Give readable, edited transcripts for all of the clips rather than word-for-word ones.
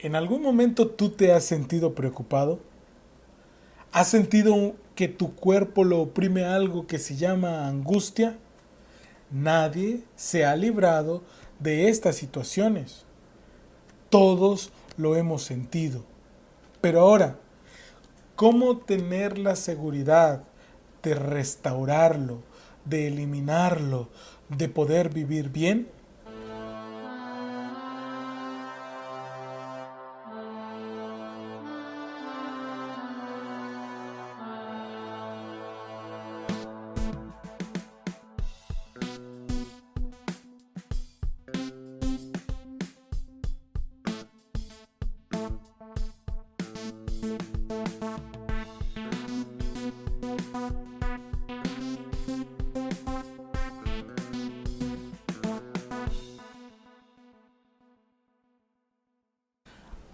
¿En algún momento tú te has sentido preocupado? ¿Has sentido que tu cuerpo lo oprime algo que se llama angustia? Nadie se ha librado de estas situaciones. Todos lo hemos sentido. Pero ahora, ¿cómo tener la seguridad de restaurarlo, de eliminarlo, de poder vivir bien?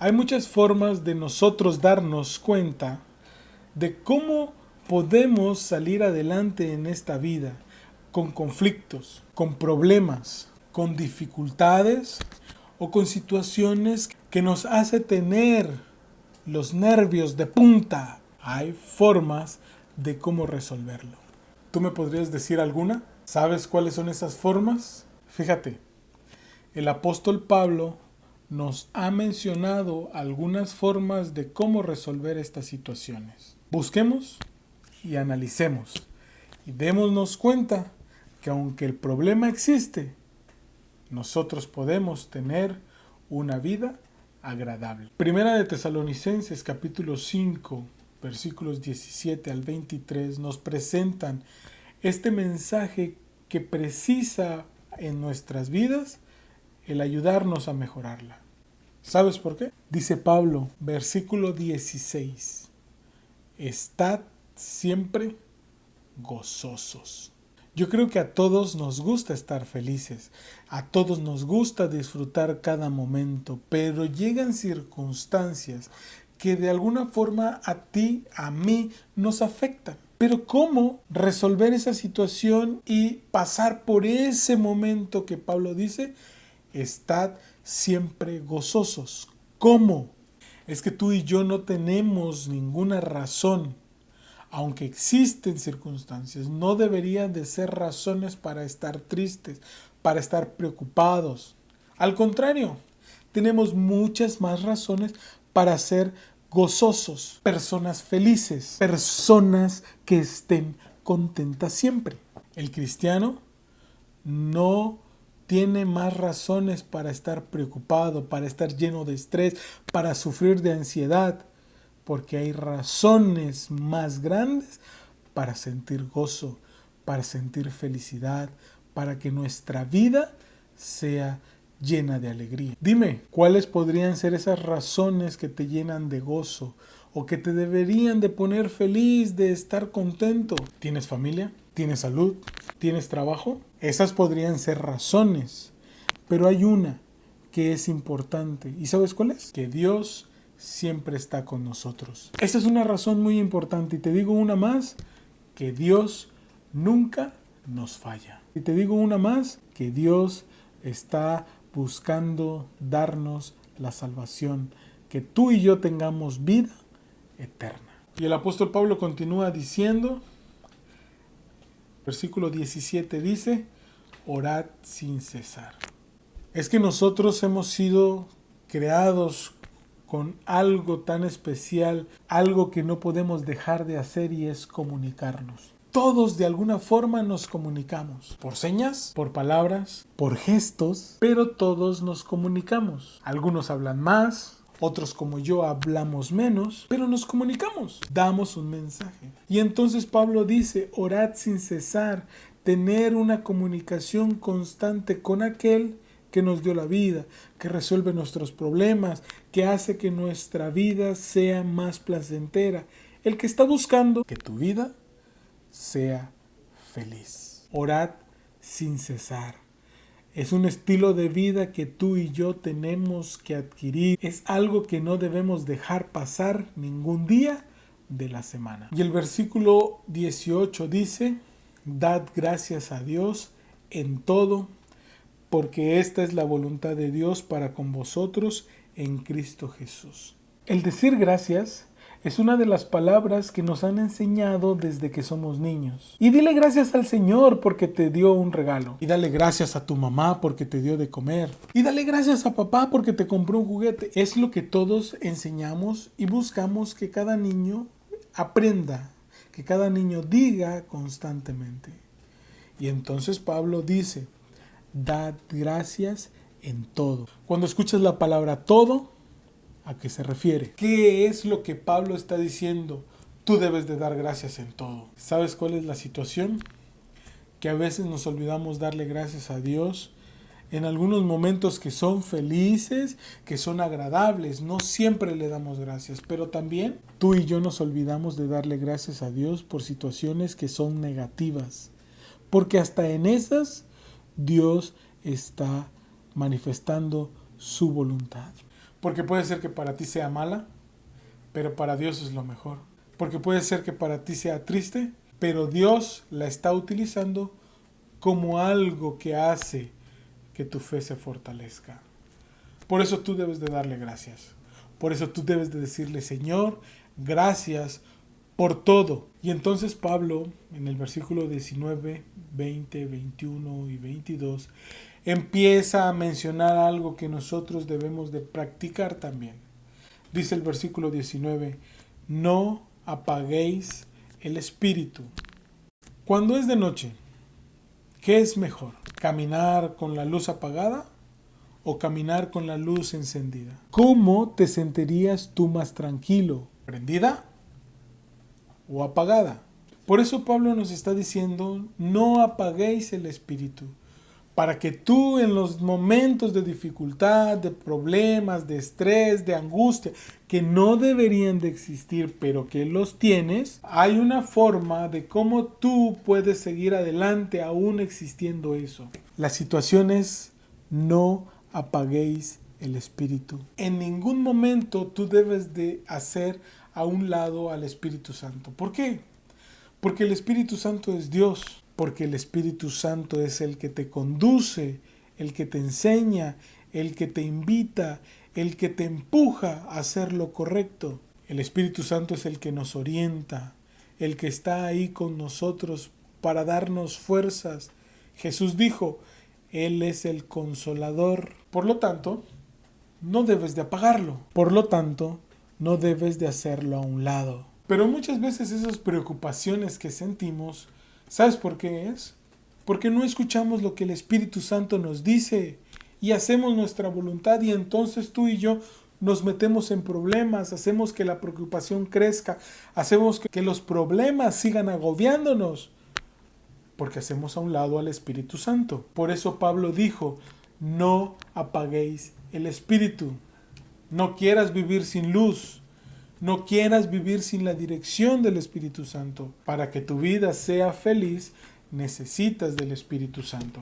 Hay muchas formas de nosotros darnos cuenta de cómo podemos salir adelante en esta vida, con conflictos, con problemas, con dificultades o con situaciones que nos hace tener los nervios de punta. Hay formas de cómo resolverlo. ¿Tú me podrías decir alguna? ¿Sabes cuáles son esas formas? Fíjate, el apóstol Pablo nos ha mencionado algunas formas de cómo resolver estas situaciones. Busquemos y analicemos y démonos cuenta que aunque el problema existe, nosotros podemos tener una vida agradable. Primera de Tesalonicenses capítulo 5 versículos 17 al 23 nos presentan este mensaje que precisa en nuestras vidas el ayudarnos a mejorarla. ¿Sabes por qué? Dice Pablo, versículo 16, estad siempre gozosos. Yo creo que a todos nos gusta estar felices, a todos nos gusta disfrutar cada momento, pero llegan circunstancias que de alguna forma a ti, a mí, nos afectan. Pero ¿cómo resolver esa situación y pasar por ese momento que Pablo dice? Estad siempre gozosos. ¿Cómo? Es que tú y yo no tenemos ninguna razón. Aunque existen circunstancias, no deberían de ser razones para estar tristes, para estar preocupados. Al contrario, tenemos muchas más razones para ser gozosos, personas felices, personas que estén contentas siempre. El cristiano no tiene más razones para estar preocupado, para estar lleno de estrés, para sufrir de ansiedad, porque hay razones más grandes para sentir gozo, para sentir felicidad, para que nuestra vida sea llena de alegría. Dime, ¿cuáles podrían ser esas razones que te llenan de gozo o que te deberían de poner feliz, de estar contento? ¿Tienes familia? ¿Tienes salud? ¿Tienes trabajo? Esas podrían ser razones, pero hay una que es importante. ¿Y sabes cuál es? Que Dios siempre está con nosotros. Esa es una razón muy importante. Y te digo una más, que Dios nunca nos falla. Y te digo una más, que Dios está buscando darnos la salvación, que tú y yo tengamos vida eterna. Y el apóstol Pablo continúa diciendo, versículo 17 dice, orad sin cesar. Es que nosotros hemos sido creados con algo tan especial, algo que no podemos dejar de hacer, y es comunicarnos. Todos de alguna forma nos comunicamos, por señas, por palabras, por gestos, pero todos nos comunicamos. Algunos hablan más, otros como yo hablamos menos, pero nos comunicamos, damos un mensaje. Y entonces Pablo dice, orad sin cesar, tener una comunicación constante con aquel que nos dio la vida, que resuelve nuestros problemas, que hace que nuestra vida sea más placentera. El que está buscando que tu vida sea feliz. Orad sin cesar. Es un estilo de vida que tú y yo tenemos que adquirir. Es algo que no debemos dejar pasar ningún día de la semana. Y el versículo 18 dice, dad gracias a Dios en todo, porque esta es la voluntad de Dios para con vosotros en Cristo Jesús. El decir gracias es una de las palabras que nos han enseñado desde que somos niños. Y dile gracias al Señor porque te dio un regalo. Y dale gracias a tu mamá porque te dio de comer. Y dale gracias a papá porque te compró un juguete. Es lo que todos enseñamos y buscamos que cada niño aprenda, que cada niño diga constantemente. Y entonces Pablo dice, dad gracias en todo. Cuando escuchas la palabra todo, ¿a qué se refiere? ¿Qué es lo que Pablo está diciendo? Tú debes de dar gracias en todo. ¿Sabes cuál es la situación? Que a veces nos olvidamos darle gracias a Dios en algunos momentos que son felices, que son agradables. No siempre le damos gracias, pero también tú y yo nos olvidamos de darle gracias a Dios por situaciones que son negativas. Porque hasta en esas Dios está manifestando su voluntad. Porque puede ser que para ti sea mala, pero para Dios es lo mejor. Porque puede ser que para ti sea triste, pero Dios la está utilizando como algo que hace que tu fe se fortalezca. Por eso tú debes de darle gracias. Por eso tú debes de decirle, Señor, gracias por todo. Y entonces Pablo, en el versículo 19, 20, 21 y 22, empieza a mencionar algo que nosotros debemos de practicar también. Dice el versículo 19, no apaguéis el espíritu. Cuando es de noche, ¿qué es mejor? ¿Caminar con la luz apagada o caminar con la luz encendida? ¿Cómo te sentirías tú más tranquilo? ¿Prendida o apagada? Por eso Pablo nos está diciendo, no apaguéis el espíritu. Para que tú en los momentos de dificultad, de problemas, de estrés, de angustia, que no deberían de existir, pero que los tienes, hay una forma de cómo tú puedes seguir adelante aún existiendo eso. La situación es, no apaguéis el espíritu. En ningún momento tú debes de hacer a un lado al Espíritu Santo. ¿Por qué? Porque el Espíritu Santo es Dios. Porque el Espíritu Santo es el que te conduce, el que te enseña, el que te invita, el que te empuja a hacer lo correcto. El Espíritu Santo es el que nos orienta, el que está ahí con nosotros para darnos fuerzas. Jesús dijo, Él es el consolador. Por lo tanto, no debes de apagarlo. Por lo tanto, no debes de hacerlo a un lado. Pero muchas veces esas preocupaciones que sentimos, ¿sabes por qué es? Porque no escuchamos lo que el Espíritu Santo nos dice y hacemos nuestra voluntad y entonces tú y yo nos metemos en problemas, hacemos que la preocupación crezca, hacemos que los problemas sigan agobiándonos porque hacemos a un lado al Espíritu Santo. Por eso Pablo dijo, no apaguéis el Espíritu, no quieras vivir sin luz. No quieras vivir sin la dirección del Espíritu Santo. Para que tu vida sea feliz, necesitas del Espíritu Santo.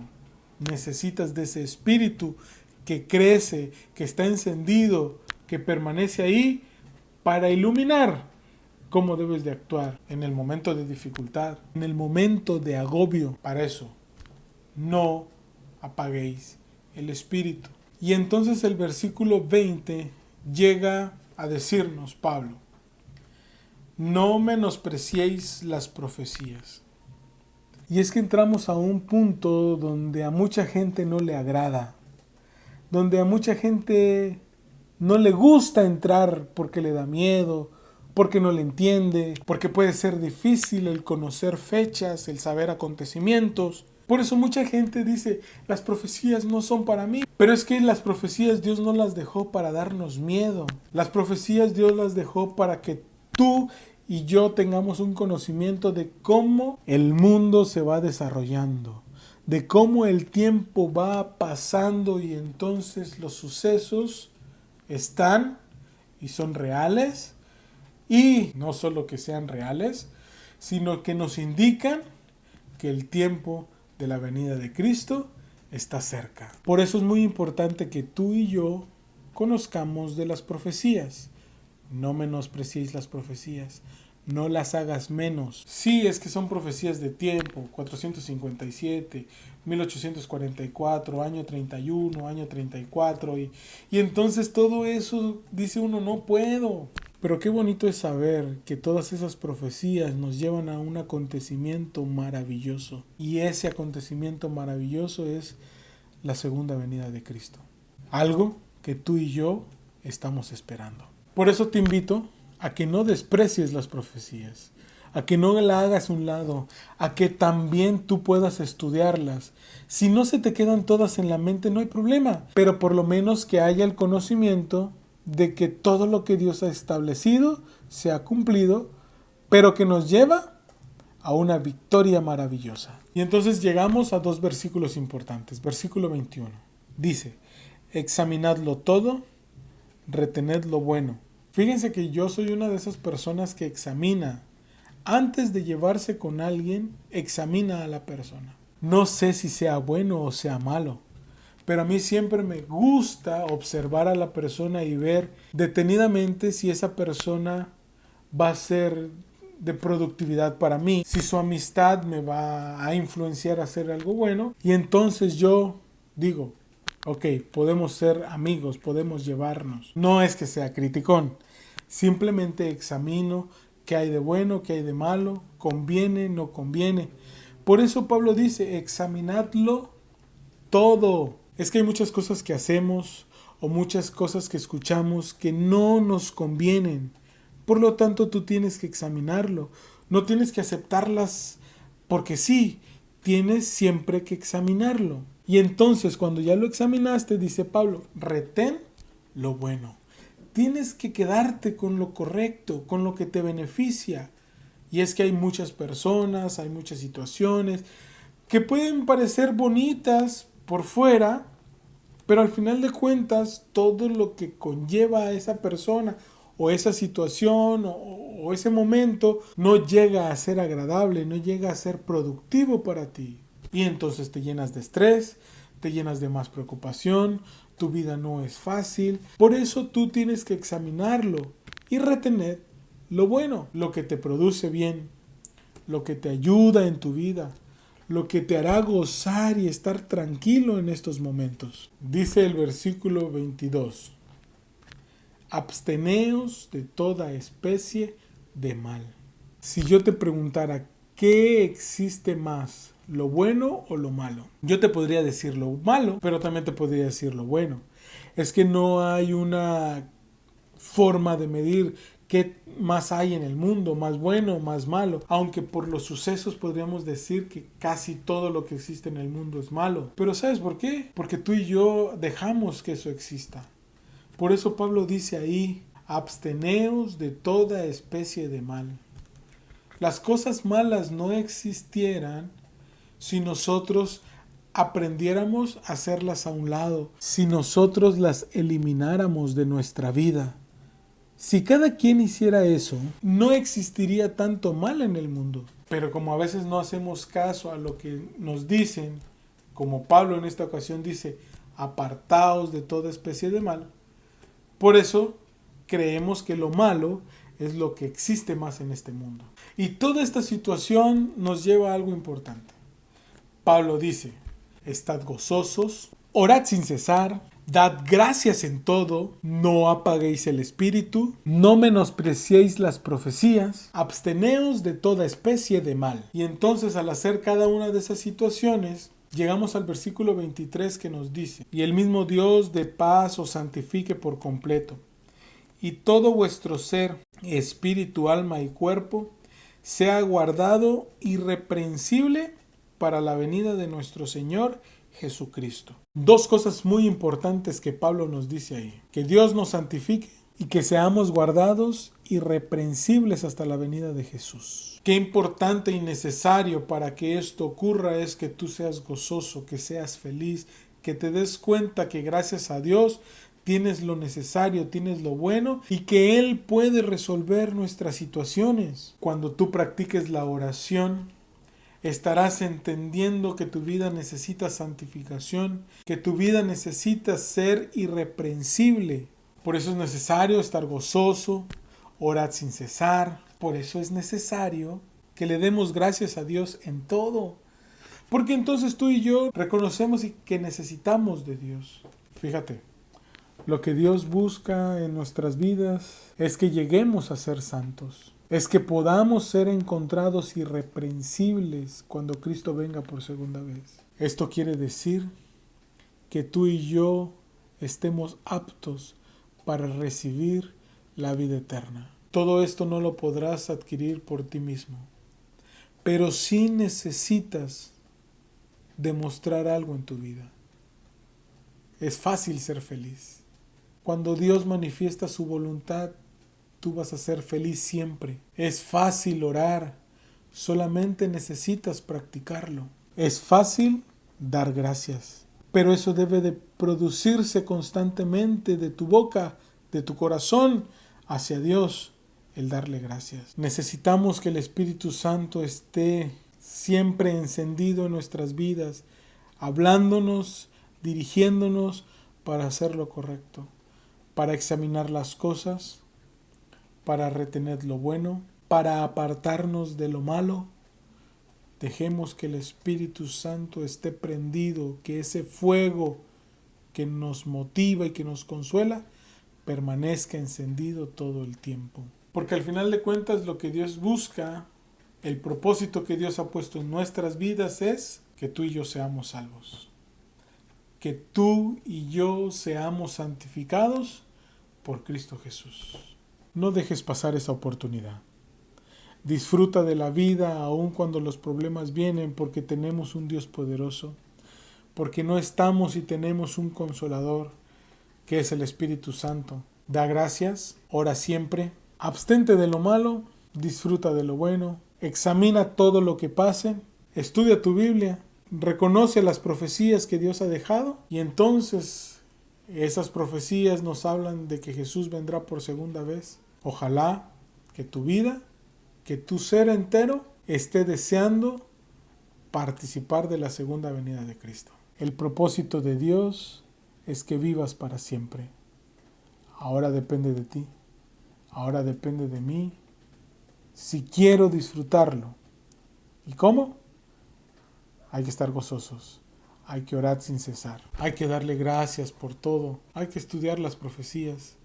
Necesitas de ese Espíritu que crece, que está encendido, que permanece ahí para iluminar cómo debes de actuar en el momento de dificultad, en el momento de agobio. Para eso, no apaguéis el Espíritu. Y entonces el versículo 20 llega a decirnos, Pablo, no menospreciéis las profecías. Y es que entramos a un punto donde a mucha gente no le agrada, donde a mucha gente no le gusta entrar porque le da miedo, porque no le entiende, porque puede ser difícil el conocer fechas, el saber acontecimientos. Por eso mucha gente dice, las profecías no son para mí. Pero es que las profecías Dios no las dejó para darnos miedo. Las profecías Dios las dejó para que tú y yo tengamos un conocimiento de cómo el mundo se va desarrollando, de cómo el tiempo va pasando y entonces los sucesos están y son reales. Y no solo que sean reales, sino que nos indican que el tiempo de la venida de Cristo está cerca. Por eso es muy importante que tú y yo conozcamos de las profecías. No menospreciéis las profecías. no las hagas menos. Sí, es que son profecías de tiempo, 457, 1844, año 31, año 34, y entonces todo eso dice uno, no puedo. Pero qué bonito es saber que todas esas profecías nos llevan a un acontecimiento maravilloso. Y ese acontecimiento maravilloso es la segunda venida de Cristo. Algo que tú y yo estamos esperando. Por eso te invito a que no desprecies las profecías, a que no la hagas a un lado, a que también tú puedas estudiarlas. Si no se te quedan todas en la mente, no hay problema, pero por lo menos que haya el conocimiento de que todo lo que Dios ha establecido se ha cumplido, pero que nos lleva a una victoria maravillosa. Y entonces llegamos a dos versículos importantes. Versículo 21. Dice, examinadlo todo, retened lo bueno. Fíjense que yo soy una de esas personas que examina. Antes de llevarse con alguien, examina a la persona. No sé si sea bueno o sea malo, pero a mí siempre me gusta observar a la persona y ver detenidamente si esa persona va a ser de productividad para mí, si su amistad me va a influenciar a hacer algo bueno. Y entonces yo digo, ok, podemos ser amigos, podemos llevarnos. No es que sea criticón, simplemente examino qué hay de bueno, qué hay de malo, conviene, no conviene. Por eso Pablo dice, examinadlo todo. Es que hay muchas cosas que hacemos o muchas cosas que escuchamos que no nos convienen. Por lo tanto, tú tienes que examinarlo. No tienes que aceptarlas porque sí, tienes siempre que examinarlo. Y entonces, cuando ya lo examinaste, dice Pablo, retén lo bueno. Tienes que quedarte con lo correcto, con lo que te beneficia. Y es que hay muchas personas, hay muchas situaciones que pueden parecer bonitas por fuera, pero al final de cuentas, todo lo que conlleva a esa persona o esa situación o ese momento no llega a ser agradable, no llega a ser productivo para ti. Y entonces te llenas de estrés, te llenas de más preocupación, tu vida no es fácil. Por eso tú tienes que examinarlo y retener lo bueno, lo que te produce bien, lo que te ayuda en tu vida, lo que te hará gozar y estar tranquilo en estos momentos. Dice el versículo 22. Absteneos de toda especie de mal. Si yo te preguntara, ¿qué existe más? ¿Lo bueno o lo malo? Yo te podría decir lo malo, pero también te podría decir lo bueno. Es que no hay una forma de medir qué más hay en el mundo, más bueno o más malo. Aunque por los sucesos podríamos decir que casi todo lo que existe en el mundo es malo. Pero ¿sabes por qué? Porque tú y yo dejamos que eso exista. Por eso Pablo dice ahí, absteneos de toda especie de mal. Las cosas malas no existieran si nosotros aprendiéramos a hacerlas a un lado, si nosotros las elimináramos de nuestra vida. Si cada quien hiciera eso, no existiría tanto mal en el mundo. Pero como a veces no hacemos caso a lo que nos dicen, como Pablo en esta ocasión dice, apartaos de toda especie de mal, por eso creemos que lo malo es lo que existe más en este mundo. Y toda esta situación nos lleva a algo importante. Pablo dice, estad gozosos, orad sin cesar, dad gracias en todo, no apaguéis el espíritu, no menospreciéis las profecías, absteneos de toda especie de mal. Y entonces al hacer cada una de esas situaciones, llegamos al versículo 23 que nos dice, y el mismo Dios de paz os santifique por completo, y todo vuestro ser, espíritu, alma y cuerpo, sea guardado irreprensible para la venida de nuestro Señor Jesucristo. Dos cosas muy importantes que Pablo nos dice ahí, que Dios nos santifique y que seamos guardados irreprensibles hasta la venida de Jesús. Qué importante y necesario para que esto ocurra es que tú seas gozoso, que seas feliz, que te des cuenta que gracias a Dios tienes lo necesario, tienes lo bueno y que Él puede resolver nuestras situaciones. Cuando tú practiques la oración, estarás entendiendo que tu vida necesita santificación, que tu vida necesita ser irreprensible. Por eso es necesario estar gozoso, orar sin cesar, Por eso es necesario que le demos gracias a Dios en todo. Porque entonces tú y yo reconocemos que necesitamos de Dios. Fíjate, lo que Dios busca en nuestras vidas es que lleguemos a ser santos. Es que podamos ser encontrados irreprensibles cuando Cristo venga por segunda vez. Esto quiere decir que tú y yo estemos aptos para recibir la vida eterna. Todo esto no lo podrás adquirir por ti mismo, pero sí necesitas demostrar algo en tu vida. Es fácil ser feliz. Cuando Dios manifiesta su voluntad, tú vas a ser feliz siempre. Es fácil orar, solamente necesitas practicarlo. Es fácil dar gracias, pero eso debe de producirse constantemente de tu boca, de tu corazón, hacia Dios, el darle gracias. Necesitamos que el Espíritu Santo esté siempre encendido en nuestras vidas, hablándonos, dirigiéndonos para hacer lo correcto, para examinar las cosas, para retener lo bueno, para apartarnos de lo malo. Dejemos que el Espíritu Santo esté prendido, que ese fuego que nos motiva y que nos consuela permanezca encendido todo el tiempo. Porque al final de cuentas lo que Dios busca, el propósito que Dios ha puesto en nuestras vidas es que tú y yo seamos salvos. Que tú y yo seamos santificados por Cristo Jesús. No dejes pasar esa oportunidad. Disfruta de la vida aun cuando los problemas vienen, porque tenemos un Dios poderoso, porque no estamos y tenemos un consolador que es el Espíritu Santo. Da gracias, ora siempre, abstente de lo malo, disfruta de lo bueno, examina todo lo que pase, estudia tu Biblia, reconoce las profecías que Dios ha dejado y entonces esas profecías nos hablan de que Jesús vendrá por segunda vez. Ojalá que tu vida, que tu ser entero esté deseando participar de la segunda venida de Cristo. El propósito de Dios es que vivas para siempre. Ahora depende de ti, ahora depende de mí, si quiero disfrutarlo. ¿Y cómo? Hay que estar gozosos, hay que orar sin cesar, hay que darle gracias por todo, hay que estudiar las profecías,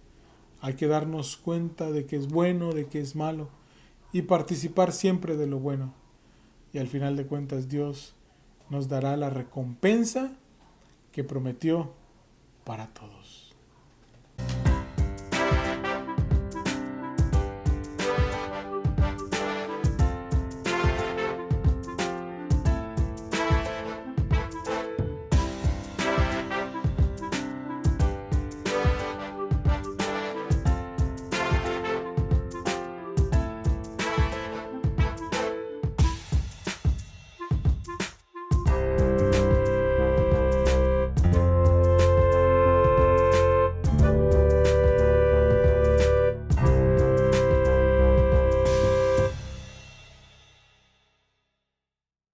hay que darnos cuenta de que es bueno, de que es malo y participar siempre de lo bueno. Y al final de cuentas Dios nos dará la recompensa que prometió para todos.